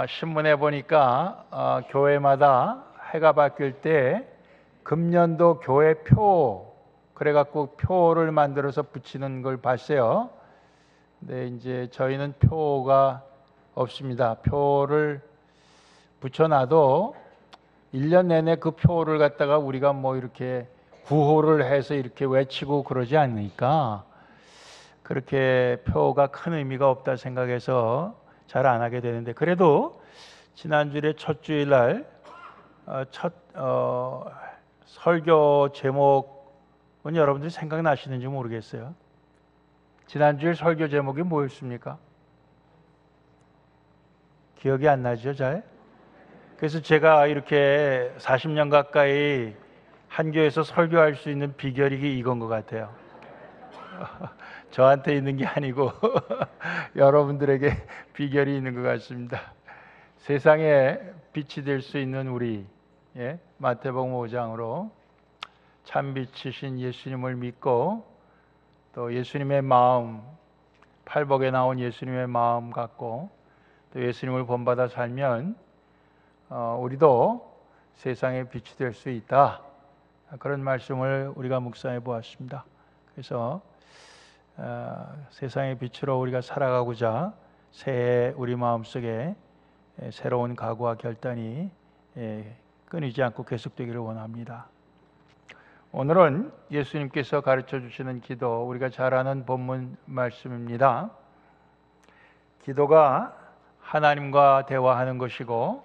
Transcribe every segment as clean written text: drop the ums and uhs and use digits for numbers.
신문에 보니까 교회마다 해가 바뀔 때 금년도 교회표 그래갖고 표를 만들어서 붙이는 걸 봤어요. 근데 이제 저희는 표가 없습니다. 표를 붙여놔도 1년 내내 그 표를 갖다가 우리가 뭐 이렇게 구호를 해서 이렇게 외치고 그러지 않으니까 그렇게 표가 큰 의미가 없다 생각해서 잘 안 하게 되는데, 그래도 지난주에 첫 주일날 첫 설교 제목은 여러분들이 생각나시는지 모르겠어요. 지난주에 설교 제목이 뭐였습니까? 기억이 안 나죠, 잘? 그래서 제가 이렇게 40년 가까이 한 교회에서 설교할 수 있는 비결이 이건 것 같아요. 저한테 있는 게 아니고 여러분들에게 비결이 있는 것 같습니다. 세상에 빛이 될 수 있는 우리, 마태복음 5장으로 참빛이신 예수님을 믿고 또 예수님의 마음, 팔복에 나온 예수님의 마음 갖고 또 예수님을 본받아 살면 우리도 세상에 빛이 될 수 있다, 그런 말씀을 우리가 묵상해 보았습니다. 그래서 세상의 빛으로 우리가 살아가고자 새해 우리 마음속에 새로운 각오와 결단이 끊이지 않고 계속되기를 원합니다. 오늘은 예수님께서 가르쳐 주시는 기도, 우리가 잘 아는 본문 말씀입니다. 기도가 하나님과 대화하는 것이고,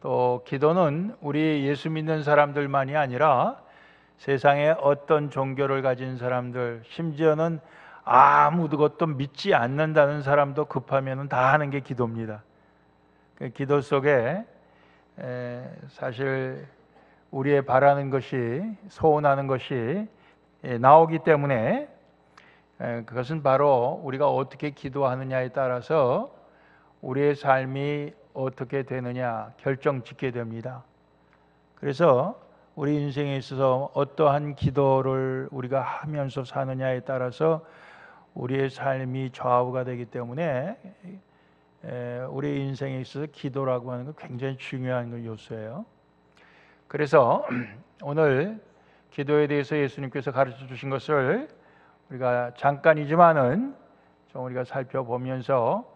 또 기도는 우리 예수 믿는 사람들만이 아니라 세상에 어떤 종교를 가진 사람들, 심지어는 아무것도 믿지 않는다는 사람도 급하면 다 하는 게 기도입니다. 그 기도 속에 사실 우리의 바라는 것이, 소원하는 것이 나오기 때문에 그것은 바로 우리가 어떻게 기도하느냐에 따라서 우리의 삶이 어떻게 되느냐 결정짓게 됩니다. 그래서 우리 인생에 있어서 어떠한 기도를 우리가 하면서 사느냐에 따라서 우리의 삶이 좌우가 되기 때문에 우리 인생에 있어서 기도라고 하는 건 굉장히 중요한 요소예요. 그래서 오늘 기도에 대해서 예수님께서 가르쳐 주신 것을 우리가 잠깐이지만은 좀 우리가 살펴보면서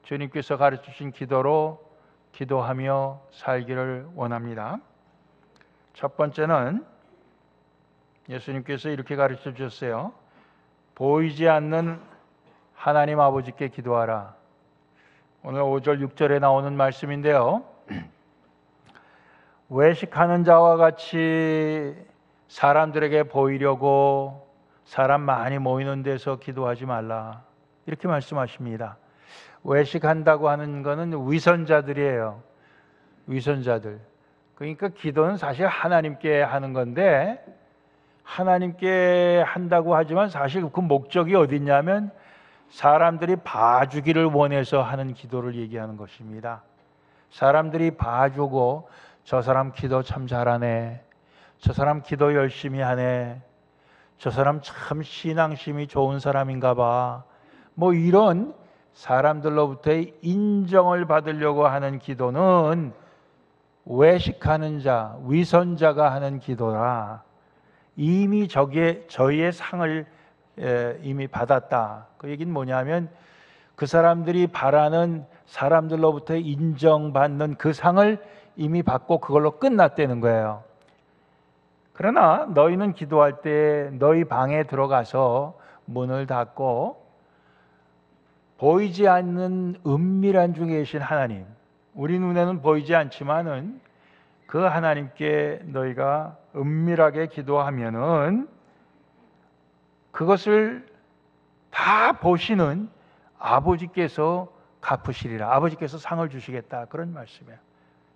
주님께서 가르쳐 주신 기도로 기도하며 살기를 원합니다. 첫 번째는 예수님께서 이렇게 가르쳐 주셨어요. 보이지 않는 하나님 아버지께 기도하라. 오늘 5절 6절에 나오는 말씀인데요, 외식하는 자와 같이 사람들에게 보이려고 사람 많이 모이는 데서 기도하지 말라, 이렇게 말씀하십니다. 외식한다고 하는 것은 위선자들이에요. 위선자들. 그러니까 기도는 사실 하나님께 하는 건데, 하나님께 한다고 하지만 사실 그 목적이 어디 있냐면 사람들이 봐주기를 원해서 하는 기도를 얘기하는 것입니다. 사람들이 봐주고, 저 사람 기도 참 잘하네, 저 사람 기도 열심히 하네, 저 사람 참 신앙심이 좋은 사람인가 봐, 뭐 이런 사람들로부터의 인정을 받으려고 하는 기도는 외식하는 자, 위선자가 하는 기도라. 이미 저희의 상을 이미 받았다. 그 얘기는 뭐냐면 그 사람들이 바라는 사람들로부터 인정받는 그 상을 이미 받고 그걸로 끝났다는 거예요. 그러나 너희는 기도할 때 너희 방에 들어가서 문을 닫고 보이지 않는 은밀한 중에 계신 하나님, 우리 눈에는 보이지 않지만은 그 하나님께 너희가 은밀하게 기도하면은 그것을 다 보시는 아버지께서 갚으시리라, 아버지께서 상을 주시겠다, 그런 말씀이에요.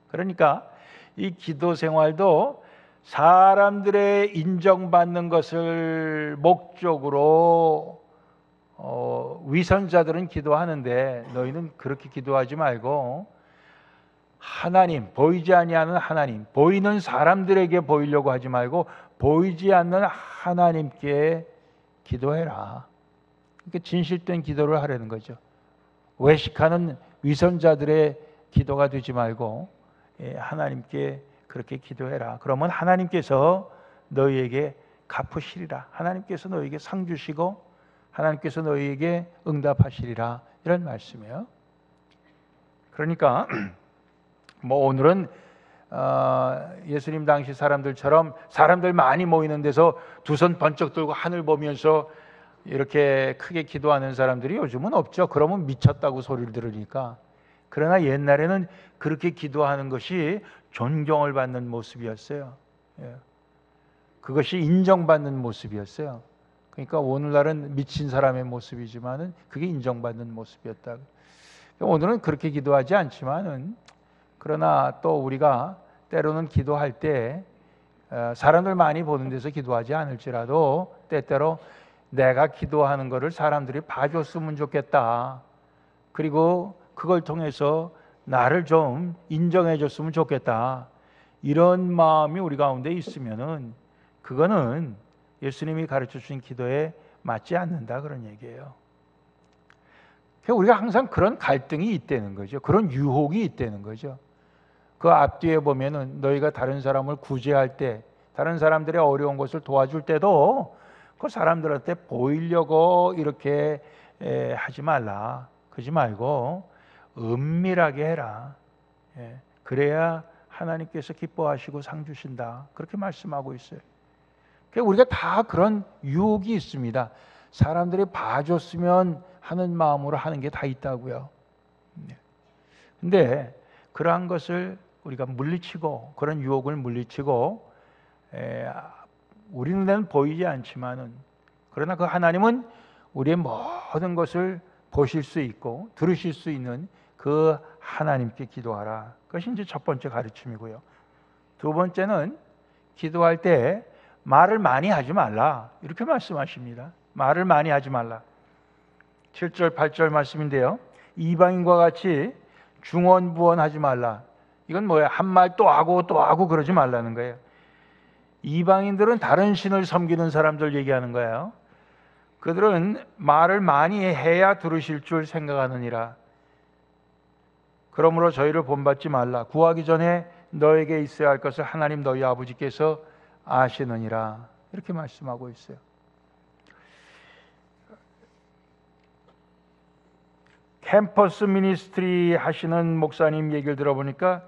그러니까 이 기도 생활도 사람들의 인정받는 것을 목적으로 위선자들은 기도하는데 너희는 그렇게 기도하지 말고 하나님, 보이지 아니하는 하나님, 보이는 사람들에게 보이려고 하지 말고 보이지 않는 하나님께 기도해라. 그러니까 진실된 기도를 하려는 거죠. 외식하는 위선자들의 기도가 되지 말고 하나님께 그렇게 기도해라. 그러면 하나님께서 너희에게 갚으시리라. 하나님께서 너희에게 상 주시고 하나님께서 너희에게 응답하시리라. 이런 말씀이에요. 그러니까 뭐 오늘은 예수님 당시 사람들처럼 사람들 많이 모이는 데서 두 손 번쩍 들고 하늘 보면서 이렇게 크게 기도하는 사람들이 요즘은 없죠. 그러면 미쳤다고 소리를 들으니까. 그러나 옛날에는 그렇게 기도하는 것이 존경을 받는 모습이었어요. 그것이 인정받는 모습이었어요. 그러니까 오늘날은 미친 사람의 모습이지만은 그게 인정받는 모습이었다. 오늘은 그렇게 기도하지 않지만은 그러나 또 우리가 때로는 기도할 때 사람들 많이 보는 데서 기도하지 않을지라도 때때로 내가 기도하는 것을 사람들이 봐줬으면 좋겠다. 그리고 그걸 통해서 나를 좀 인정해 줬으면 좋겠다. 이런 마음이 우리 가운데 있으면은 그거는 예수님이 가르쳐 주신 기도에 맞지 않는다 그런 얘기예요. 우리가 항상 그런 갈등이 있다는 거죠. 그런 유혹이 있다는 거죠. 그 앞뒤에 보면은 너희가 다른 사람을 구제할 때, 다른 사람들의 어려운 것을 도와줄 때도 그 사람들한테 보이려고 이렇게 하지 말라. 그러지 말고 은밀하게 해라. 그래야 하나님께서 기뻐하시고 상 주신다. 그렇게 말씀하고 있어요. 우리가 다 그런 유혹이 있습니다. 사람들이 봐줬으면 하는 마음으로 하는 게 다 있다고요. 근데 그러한 것을 우리가 물리치고 그런 유혹을 물리치고 우리 눈에는 보이지 않지만은 그러나 그 하나님은 우리의 모든 것을 보실 수 있고 들으실 수 있는 그 하나님께 기도하라. 그것이 이제 첫 번째 가르침이고요. 두 번째는 기도할 때 말을 많이 하지 말라. 이렇게 말씀하십니다. 말을 많이 하지 말라. 7절 8절 말씀인데요. 이방인과 같이 중언부언하지 말라. 이건 뭐예요? 한 말 또 하고 또 하고 그러지 말라는 거예요. 이방인들은 다른 신을 섬기는 사람들 얘기하는 거예요. 그들은 말을 많이 해야 들으실 줄 생각하느니라. 그러므로 저희를 본받지 말라. 구하기 전에 너에게 있어야 할 것을 하나님 너희 아버지께서 아시느니라. 이렇게 말씀하고 있어요. 캠퍼스 미니스트리 하시는 목사님 얘기를 들어보니까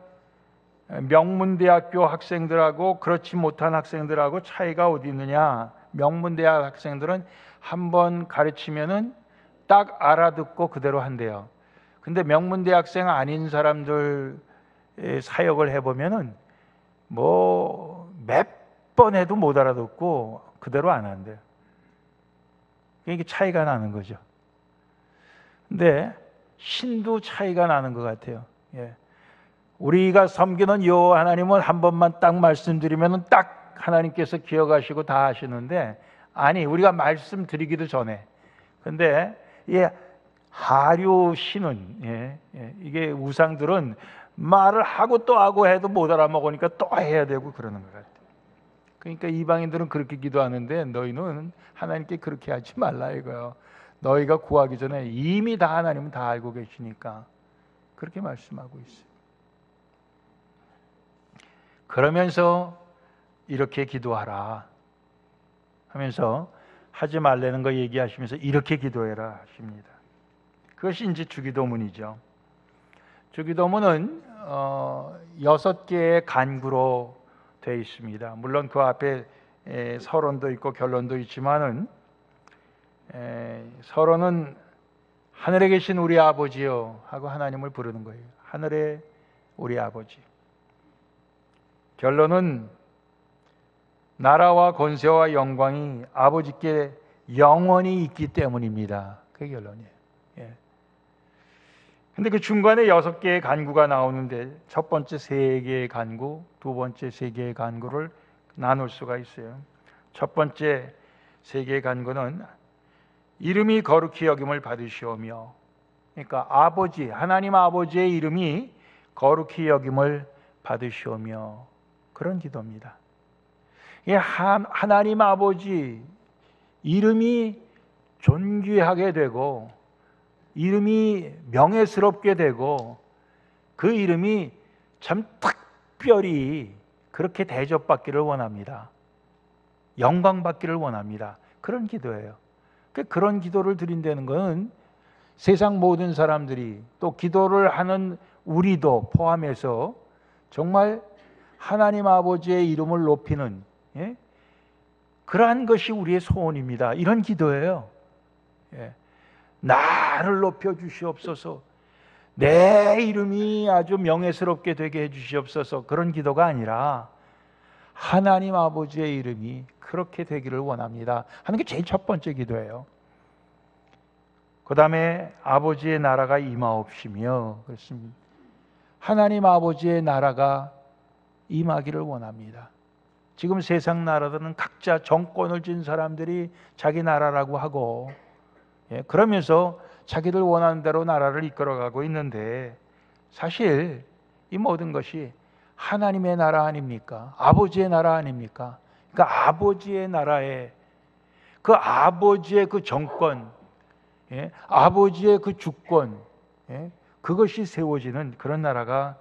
명문대학교 학생들하고 그렇지 못한 학생들하고 차이가 어디 있느냐. 명문대학 학생들은 한번 가르치면은 딱 알아듣고 그대로 한대요. 근데 명문대학생 아닌 사람들 사역을 해보면은 뭐 몇 번 해도 못 알아듣고 그대로 안 한대요. 이게 차이가 나는 거죠. 근데 신도 차이가 나는 것 같아요. 우리가 섬기는 여호와 하나님은 한 번만 딱 말씀드리면 딱 하나님께서 기억하시고 다 하시는데, 아니 우리가 말씀드리기도 전에, 근데 하류 신은 이게 우상들은 말을 하고 또 하고 해도 못 알아먹으니까 또 해야 되고 그러는 것 같아요. 그러니까 이방인들은 그렇게 기도하는데 너희는 하나님께 그렇게 하지 말라 이거요. 너희가 구하기 전에 이미 다 하나님은 다 알고 계시니까 그렇게 말씀하고 있어요. 그러면서 이렇게 기도하라 하면서 하지 말라는 거 얘기하시면서 이렇게 기도해라 하십니다. 그것이 이제 주기도문이죠. 주기도문은 6개의 간구로 되어 있습니다. 물론 그 앞에 서론도 있고 결론도 있지만은 서론은 하늘에 계신 우리 아버지요 하고 하나님을 부르는 거예요. 하늘에 우리 아버지. 결론은 나라와 권세와 영광이 아버지께 영원히 있기 때문입니다. 그게 결론이에요. 근데 그 중간에 6개의 간구가 나오는데 첫 번째 3개의 간구, 두 번째 3개의 간구를 나눌 수가 있어요. 첫 번째 3개의 간구는 이름이 거룩히 여김을 받으시오며, 그러니까 아버지, 하나님 아버지의 이름이 거룩히 여김을 받으시오며, 그런 기도입니다. 하나님 아버지 이름이 존귀하게 되고 이름이 명예스럽게 되고 그 그 이름이 참 특별히 그렇게 대접받기를 원합니다. 영광받기를 원합니다. 그런 기도예요. 그런 기도를 드린다는 것은 세상 모든 사람들이 또 기도를 하는 우리도 포함해서 정말 하나님 아버지의 이름을 높이는 그러한 것이 우리의 소원입니다. 이런 기도예요. 나를 높여 주시옵소서, 내 이름이 아주 명예스럽게 되게 해 주시옵소서, 그런 기도가 아니라 하나님 아버지의 이름이 그렇게 되기를 원합니다 하는 게 제일 첫 번째 기도예요. 그 다음에 아버지의 나라가 임하옵시며, 그렇습니다. 하나님 아버지의 나라가 임하기를 원합니다. 지금 세상 나라들은 각자 정권을 쥔 사람들이 자기 나라라고 하고 그러면서 자기들 원하는 대로 나라를 이끌어가고 있는데, 사실 이 모든 것이 하나님의 나라 아닙니까? 아버지의 나라 아닙니까? 그러니까 아버지의 나라에 그 아버지의 그 정권, 아버지의 그 주권, 그것이 세워지는 그런 나라가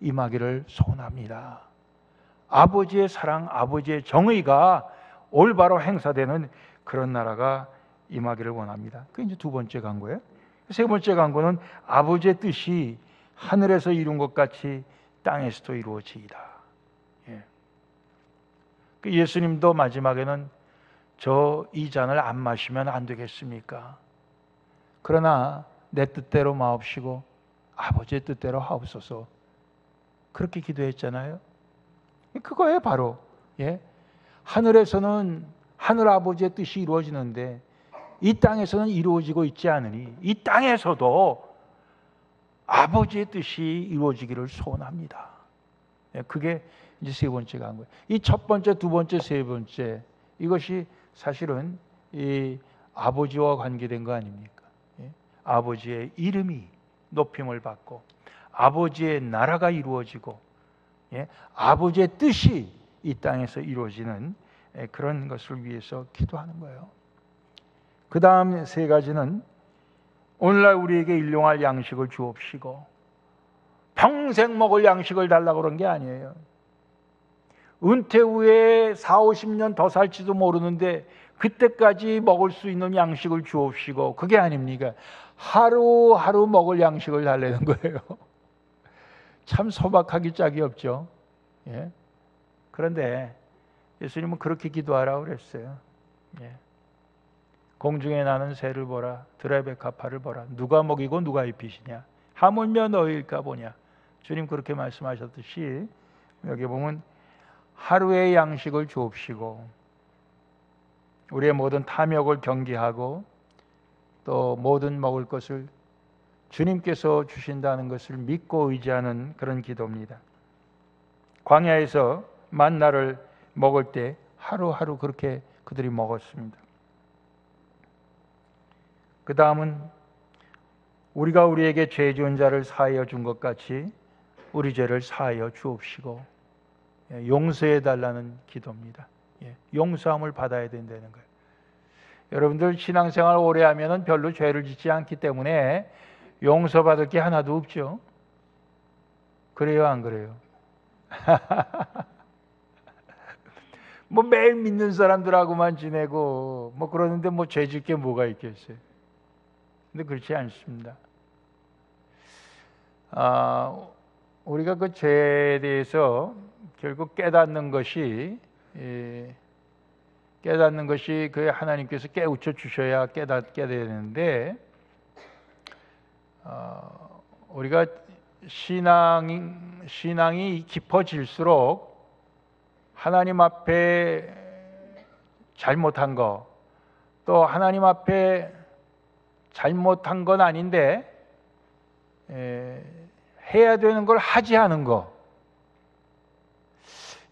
임하기를 소원합니다. 아버지의 사랑, 아버지의 정의가 올바로 행사되는 그런 나라가 임하기를 원합니다. 그게 이제 두 번째 간구예요. 세 번째 간구는 아버지의 뜻이 하늘에서 이룬 것 같이 땅에서도 이루어지이다. 예수님도 마지막에는 저 이 잔을 안 마시면 안 되겠습니까? 그러나 내 뜻대로 마옵시고 아버지의 뜻대로 하옵소서, 그렇게 기도했잖아요. 그거예요 바로. 하늘에서는 하늘 아버지의 뜻이 이루어지는데 이 땅에서는 이루어지고 있지 않으니 이 땅에서도 아버지의 뜻이 이루어지기를 소원합니다. 그게 이제 세 번째 간구예요. 이 첫 번째, 두 번째, 세 번째, 이것이 사실은 이 아버지와 관계된 거 아닙니까? 아버지의 이름이 높임을 받고 아버지의 나라가 이루어지고 아버지의 뜻이 이 땅에서 이루어지는 그런 것을 위해서 기도하는 거예요. 그 다음 세 가지는 오늘날 우리에게 일용할 양식을 주옵시고, 평생 먹을 양식을 달라고 그런 게 아니에요. 은퇴 후에 40-50년 더 살지도 모르는데 그때까지 먹을 수 있는 양식을 주옵시고, 그게 아닙니까? 하루하루 먹을 양식을 달라는 거예요. 참 소박하기 짝이 없죠. 그런데 예수님은 그렇게 기도하라고 그랬어요. 공중에 나는 새를 보라, 들의 백합화를 보라, 누가 먹이고 누가 입히시냐, 하물며 너희일까 보냐. 주님 그렇게 말씀하셨듯이 여기 보면 하루의 양식을 주옵시고, 우리의 모든 탐욕을 경계하고 또 모든 먹을 것을 주님께서 주신다는 것을 믿고 의지하는 그런 기도입니다. 광야에서 만나를 먹을 때 하루하루 그렇게 그들이 먹었습니다. 그 다음은 우리가 우리에게 죄 지은 자를 사하여 준 것 같이 우리 죄를 사하여 주옵시고, 용서해 달라는 기도입니다. 용서함을 받아야 된다는 거예요. 여러분들 신앙생활 오래 하면은 별로 죄를 짓지 않기 때문에 용서받을 게 하나도 없죠. 그래요, 안 그래요? 뭐 매일 믿는 사람들하고만 지내고 뭐 그러는데 뭐 죄 짓 게 뭐가 있겠어요? 근데 그렇지 않습니다. 우리가 그 죄에 대해서 결국 깨닫는 것이 그 하나님께서 깨우쳐 주셔야 깨닫게 되는데, 우리가 신앙이 깊어질수록 하나님 앞에 잘못한 거, 또 하나님 앞에 잘못한 건 아닌데 해야 되는 걸 하지 않은 거,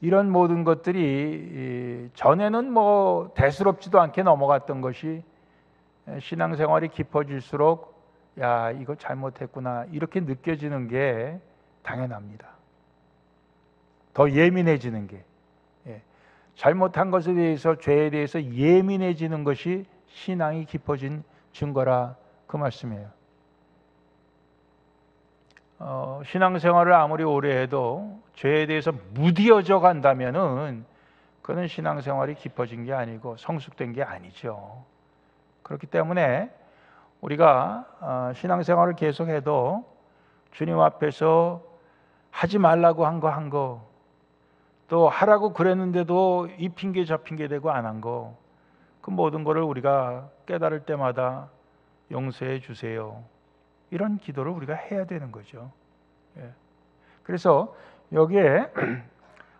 이런 모든 것들이 전에는 뭐 대수롭지도 않게 넘어갔던 것이 신앙생활이 깊어질수록 야, 이거 잘못했구나 이렇게 느껴지는 게 당연합니다. 더 예민해지는 게, 잘못한 것에 대해서, 죄에 대해서 예민해지는 것이 신앙이 깊어진 증거라 그 말씀이에요. 신앙생활을 아무리 오래 해도 죄에 대해서 무디어져 간다면은 그는 신앙생활이 깊어진 게 아니고 성숙된 게 아니죠. 그렇기 때문에 우리가 신앙생활을 계속해도 주님 앞에서 하지 말라고 한 거, 또 하라고 그랬는데도 이 핑계 저 핑계 대고 안 한 거, 그 모든 것을 우리가 깨달을 때마다 용서해 주세요. 이런 기도를 우리가 해야 되는 거죠. 그래서 여기에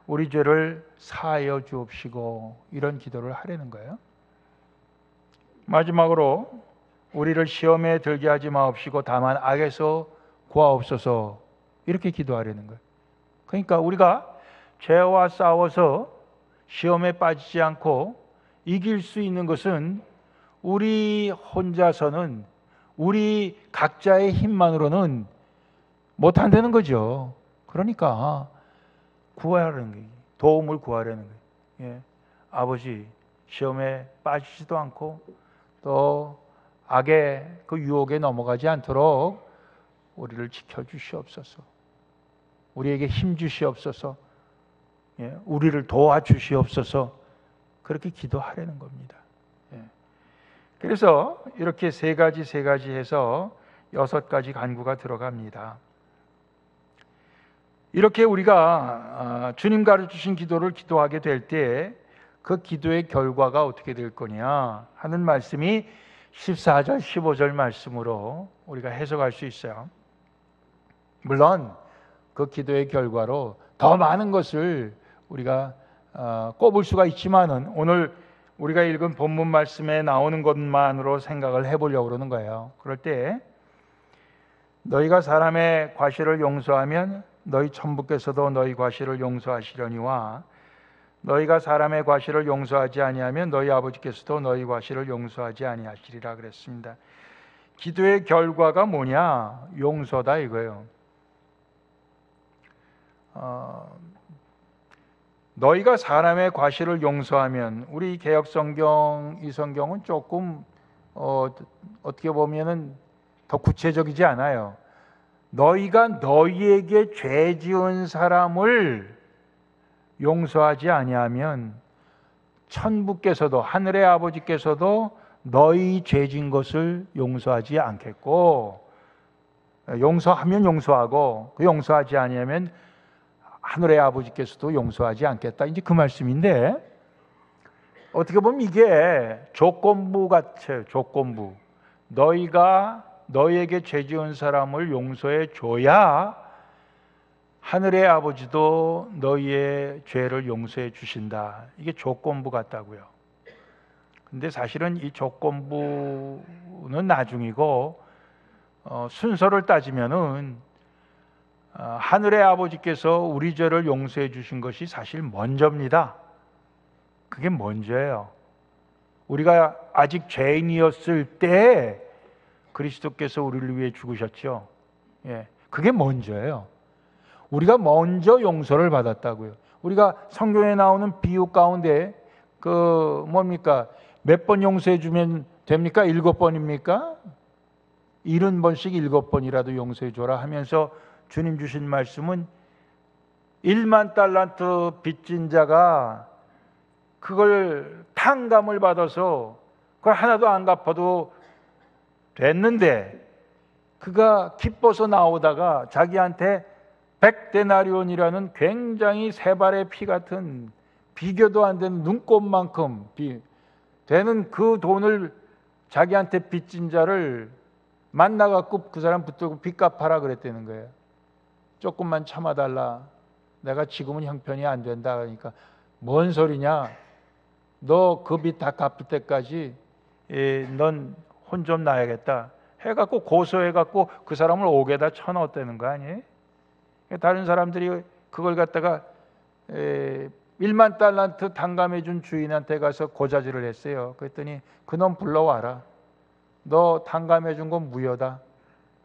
우리 죄를 사하여 주옵시고 이런 기도를 하려는 거예요. 마지막으로 우리를 시험에 들게 하지 마옵시고 다만 악에서 구하옵소서 이렇게 기도하려는 거예요. 그러니까 우리가 죄와 싸워서 시험에 빠지지 않고 이길 수 있는 것은 우리 혼자서는, 우리 각자의 힘만으로는 못한다는 거죠. 그러니까 구하라는 거예요. 도움을 구하라는 거예요. 아버지, 시험에 빠지지도 않고 또 악의 그 유혹에 넘어가지 않도록 우리를 지켜주시옵소서. 우리에게 힘 주시옵소서. 우리를 도와주시옵소서. 그렇게 기도하라는 겁니다. 그래서 이렇게 세 가지 해서 6가지 간구가 들어갑니다. 이렇게 우리가 주님 가르치신 기도를 기도하게 될 때 그 기도의 결과가 어떻게 될 거냐 하는 말씀이 14절, 15절 말씀으로 우리가 해석할 수 있어요. 물론 그 기도의 결과로 더 많은 것을 우리가 꼽을 수가 있지만은 오늘 우리가 읽은 본문 말씀에 나오는 것만으로 생각을 해보려고 그러는 거예요. 그럴 때 너희가 사람의 과실을 용서하면 너희 천부께서도 너희 과실을 용서하시려니와 너희가 사람의 과실을 용서하지 아니하면 너희 아버지께서도 너희 과실을 용서하지 아니하시리라 그랬습니다. 기도의 결과가 뭐냐? 용서다 이거예요. 너희가 사람의 과실을 용서하면, 우리 개역성경 이 성경은 조금 어떻게 보면은 더 구체적이지 않아요. 너희가 너희에게 죄 지은 사람을 용서하지 아니하면 천부께서도, 하늘의 아버지께서도 너희 죄 지은 것을 용서하지 않겠고, 용서하면 용서하고 용서하지 아니하면 하늘의 아버지께서도 용서하지 않겠다. 이제 그 말씀인데, 어떻게 보면 이게 조건부 같아요. 조건부. 너희가 너희에게 죄 지은 사람을 용서해 줘야 하늘의 아버지도 너희의 죄를 용서해 주신다. 이게 조건부 같다고요. 근데 사실은 이 조건부는 나중이고, 순서를 따지면은 하늘의 아버지께서 우리 죄를 용서해 주신 것이 사실 먼저입니다. 그게 먼저예요. 우리가 아직 죄인이었을 때 그리스도께서 우리를 위해 죽으셨죠. 그게 먼저예요. 우리가 먼저 용서를 받았다고요. 우리가 성경에 나오는 비유 가운데 뭡니까? 몇 번 용서해 주면 됩니까? 7번입니까? 70번씩 7번이라도 용서해 줘라 하면서 주님 주신 말씀은 1만 달란트 빚진 자가 그걸 탕감을 받아서 그걸 하나도 안 갚아도 됐는데, 그가 기뻐서 나오다가 자기한테 100데나리온이라는 굉장히 세 발의 피 같은, 비교도 안 되는 눈곱만큼 되는 그 돈을 자기한테 빚진 자를 만나갖고 그 사람 붙들고 빚 갚아라 그랬다는 거예요. 조금만 참아달라. 내가 지금은 형편이 안 된다. 그러니까 뭔 소리냐? 너 그 빚 다 갚을 때까지 넌 혼 좀 나야겠다 해갖고 고소해갖고 그 사람을 옥에다 쳐넣었다는 거 아니에요? 다른 사람들이 그걸 갖다가 1만 달란트 탕감해 준 주인한테 가서 고자질을 했어요. 그랬더니 그놈 불러와라. 너 탕감해 준 건 무효다.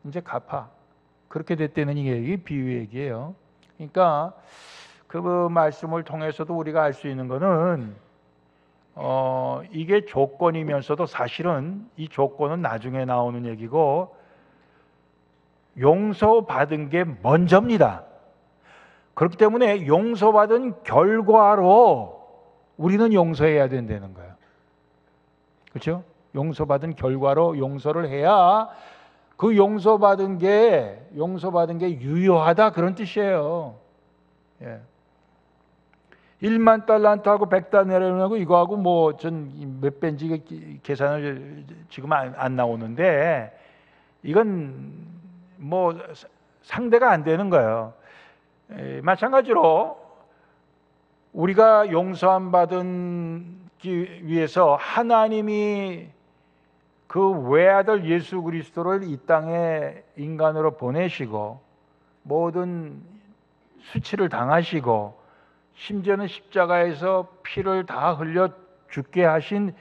이제 갚아. 그렇게 됐다는 얘기, 비유 얘기예요. 그러니까 그 말씀을 통해서도 우리가 알 수 있는 거는 이게 조건이면서도 사실은 이 조건은 나중에 나오는 얘기고, 용서받은 게 먼저입니다. 그렇기 때문에 용서받은 결과로 우리는 용서해야 된다는 거예요. 그렇죠? 용서받은 결과로 용서를 해야 그 용서받은 게 유효하다 그런 뜻이에요. 예. 1만 달란트하고 100다네라고 이거하고 뭐 전 몇 배인지 계산을 지금 안 나오는데 이건 뭐 상대가 안 되는 거예요. 마찬가지로 우리가 용서함 받기 위해서 하나님이 그 외아들 예수 그리스도를 이 땅에 인간으로 보내시고 모든 수치를 당하시고 심지어는 십자가에서 피를 다 흘려 죽게 하신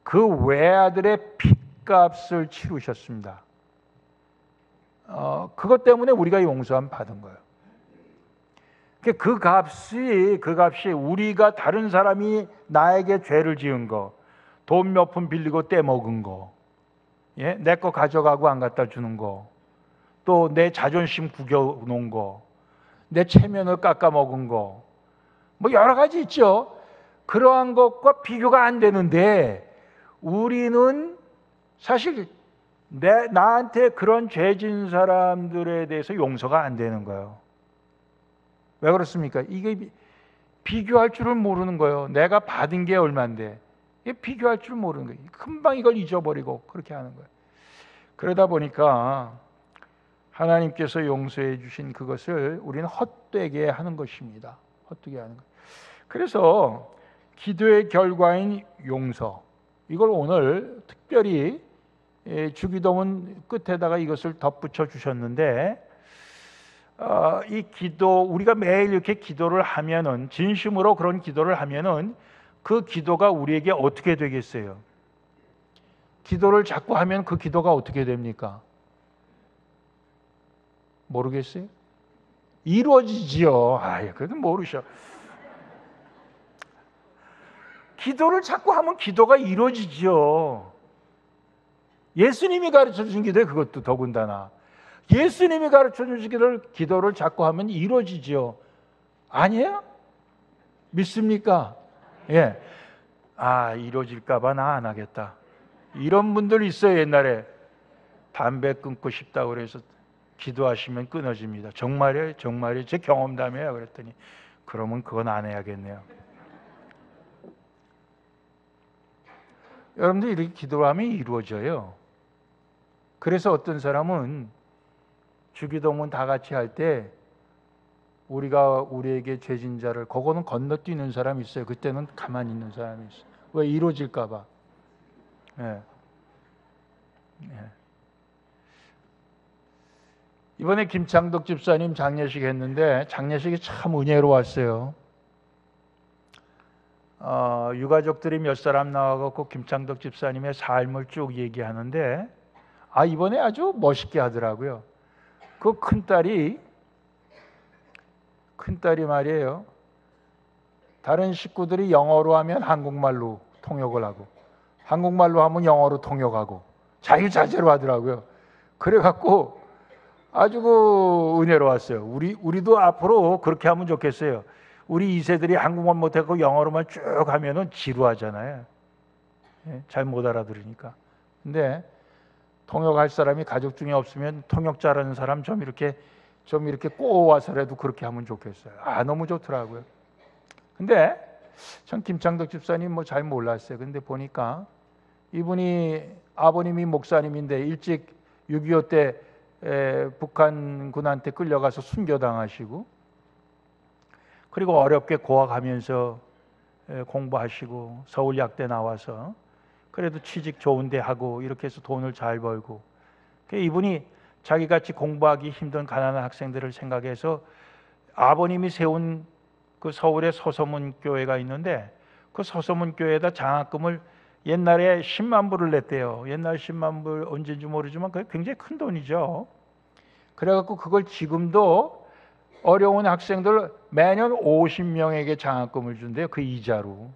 그 외아들의 핏값을 치르셨습니다. 그것 때문에 우리가 용서함 받은 거예요. 그 값이 우리가 다른 사람이 나에게 죄를 지은 거, 돈 몇 푼 빌리고 떼먹은 거, 예? 내 거 가져가고 안 갖다 주는 거, 또 내 자존심 구겨 놓은 거, 내 체면을 깎아 먹은 거, 뭐 여러 가지 있죠. 그러한 것과 비교가 안 되는데 우리는 사실 나한테 그런 죄 진 사람들에 대해서 용서가 안 되는 거예요. 왜 그렇습니까? 이게 비교할 줄을 모르는 거예요. 내가 받은 게 얼마인데 이게 비교할 줄 모르는 거예요. 금방 이걸 잊어버리고 그렇게 하는 거예요. 그러다 보니까 하나님께서 용서해 주신 그것을 우리는 헛되게 하는 것입니다. 헛되게 하는 거예요. 그래서 기도의 결과인 용서, 이걸 오늘 특별히 주기도문 끝에다가 이것을 덧붙여 주셨는데, 이 기도, 우리가 매일 이렇게 기도를 하면은, 진심으로 그런 기도를 하면은 그 기도가 우리에게 어떻게 되겠어요? 기도를 자꾸 하면 그 기도가 어떻게 됩니까? 모르겠어요? 이루어지지요. 그래도 모르셔. 기도를 자꾸 하면 기도가 이루어지지요. 예수님이 가르쳐 주신 기도에 그것도 더군다나 예수님이 가르쳐 주신 기도를 자꾸 하면 이루어지지요. 아니에요? 믿습니까? 예. 이루어질까 봐 나 안 하겠다. 이런 분들 있어요. 옛날에 담배 끊고 싶다고 그래서 기도하시면 끊어집니다. 정말이에요? 정말이에요? 제 경험담이에요. 그랬더니 그러면 그건 안 해야겠네요. 여러분들 이렇게 기도하면 이루어져요. 그래서 어떤 사람은 주기도문 다 같이 할 때 우리가 우리에게 죄진 자를 그거는 건너뛰는 사람이 있어요. 그때는 가만히 있는 사람이 있어요. 왜? 이루어질까 봐. 예. 예. 이번에 김창덕 집사님 장례식 했는데 장례식이 참 은혜로웠어요. 유가족들이 몇 사람 나와갖고 김창덕 집사님의 삶을 쭉 얘기하는데 이번에 아주 멋있게 하더라고요. 그 큰딸이 말이에요. 다른 식구들이 영어로 하면 한국말로 통역을 하고 한국말로 하면 영어로 통역하고 자유자재로 하더라고요. 그래갖고 아주 은혜로웠어요. 우리도 앞으로 그렇게 하면 좋겠어요. 우리 2세들이 한국말 못하고 영어로만 쭉 하면은 지루하잖아요. 잘 못 알아들으니까. 근데 통역할 사람이 가족 중에 없으면 통역자라는 사람 좀 이렇게 꼬와서라도 그렇게 하면 좋겠어요. 너무 좋더라고요. 근데 전 김창덕 집사님 잘 몰랐어요. 근데 보니까 이분이 아버님이 목사님인데 일찍 6.25 때 북한군한테 끌려가서 순교당하시고 그리고 어렵게 고학하면서 공부하시고 서울약대 나와서 그래도 취직 좋은데 하고 이렇게 해서 돈을 잘 벌고 이분이 자기같이 공부하기 힘든 가난한 학생들을 생각해서 아버님이 세운 그 서울의 서서문 교회가 있는데 그 서서문 교회에다 장학금을 옛날에 10만 불을 냈대요. 옛날 10만 불 언제인지 모르지만 그게 굉장히 큰 돈이죠. 그래갖고 그걸 지금도 어려운 학생들 매년 50명에게 장학금을 준대요. 그 이자로.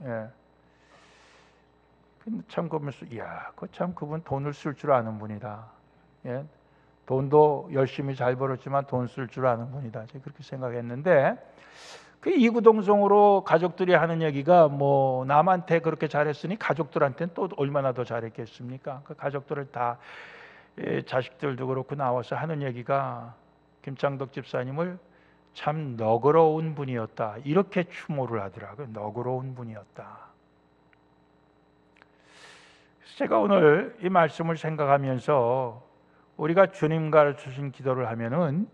예. 참 그러면서 참 그분 돈을 쓸 줄 아는 분이다. 예. 돈도 열심히 잘 벌었지만 돈 쓸 줄 아는 분이다. 제가 그렇게 생각했는데 그 이구동성으로 가족들이 하는 얘기가 뭐 남한테 그렇게 잘했으니 가족들한테는 또 얼마나 더 잘했겠습니까? 그 가족들을 다 자식들도 그렇고 나와서 하는 얘기가 김창덕 집사님을 참 너그러운 분이었다. 이렇게 추모를 하더라고요. 너그러운 분이었다. 제가 오늘 이 말씀을 생각하면서 우리가 주님 가르쳐주신 기도를 하면은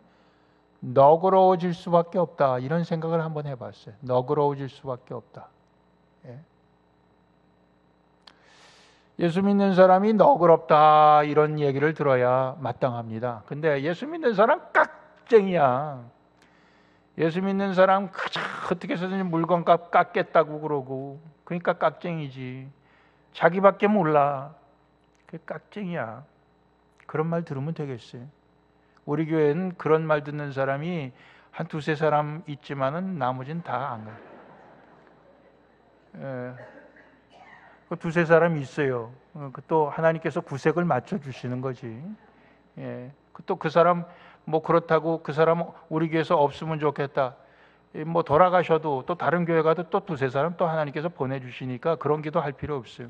너그러워질 수밖에 없다. 이런 생각을 한번 해봤어요. 너그러워질 수밖에 없다. 예수 믿는 사람이 너그럽다 이런 얘기를 들어야 마땅합니다. 근데 예수 믿는 사람 깍쟁이야. 예수 믿는 사람 그저 어떻게 해서든지 물건값 깎겠다고 그러고 그러니까 깍쟁이지. 자기밖에 몰라. 그게 깍쟁이야. 그런 말 들으면 되겠어요. 우리 교회는 그런 말 듣는 사람이 한 두세 사람 있지만은 나머지는 다 안 가요. 그 두세 사람이 있어요. 또 하나님께서 구색을 맞춰 주시는 거지. 또 그 사람 뭐 그렇다고 그 사람 우리 교회에서 없으면 좋겠다. 뭐 돌아가셔도 또 다른 교회 가도 또 두세 사람 또 하나님께서 보내주시니까 그런 기도 할 필요 없어요.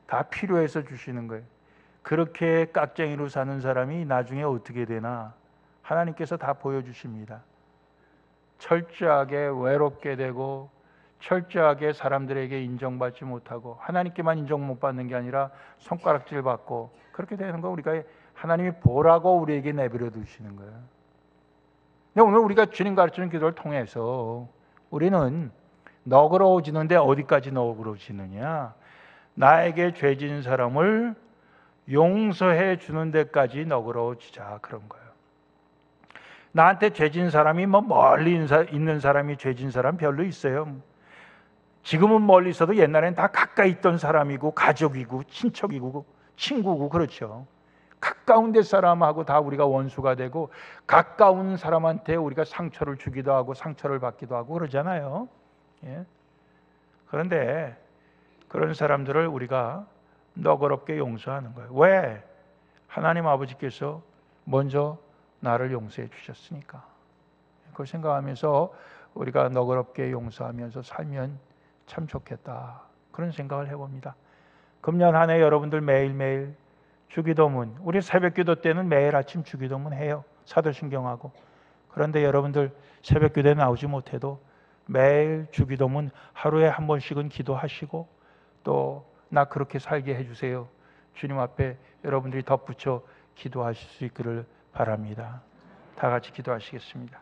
다 필요해서 주시는 거예요. 그렇게 깍쟁이로 사는 사람이 나중에 어떻게 되나 하나님께서 다 보여주십니다. 철저하게 외롭게 되고 철저하게 사람들에게 인정받지 못하고 하나님께만 인정 못 받는 게 아니라 손가락질 받고 그렇게 되는 거 우리가 하나님이 보라고 우리에게 내버려 두시는 거예요. 근데 오늘 우리가 주님 가르치는 기도를 통해서 우리는 너그러워지는데 어디까지 너그러워지느냐? 나에게 죄진 사람을 용서해 주는 데까지 너그러워지자 그런 거예요. 나한테 죄진 사람이 뭐 멀리 있는 사람이 죄진 사람 별로 있어요. 지금은 멀리 있어도 옛날엔 다 가까이 있던 사람이고 가족이고 친척이고 친구고 그렇죠. 가까운 데 사람하고 다 우리가 원수가 되고 가까운 사람한테 우리가 상처를 주기도 하고 상처를 받기도 하고 그러잖아요. 그런데 그런 사람들을 우리가 너그럽게 용서하는 거예요. 왜? 하나님 아버지께서 먼저 나를 용서해 주셨으니까. 그걸 생각하면서 우리가 너그럽게 용서하면서 살면 참 좋겠다. 그런 생각을 해봅니다. 금년 한 해 여러분들 매일매일 주기도문, 우리 새벽기도 때는 매일 아침 주기도문 해요. 사도신경하고. 그런데 여러분들 새벽기도에 나오지 못해도 매일 주기도문 하루에 한 번씩은 기도하시고 또 나 그렇게 살게 해주세요. 주님 앞에 여러분들이 덧붙여 기도하실 수 있기를 바랍니다. 다 같이 기도하시겠습니다.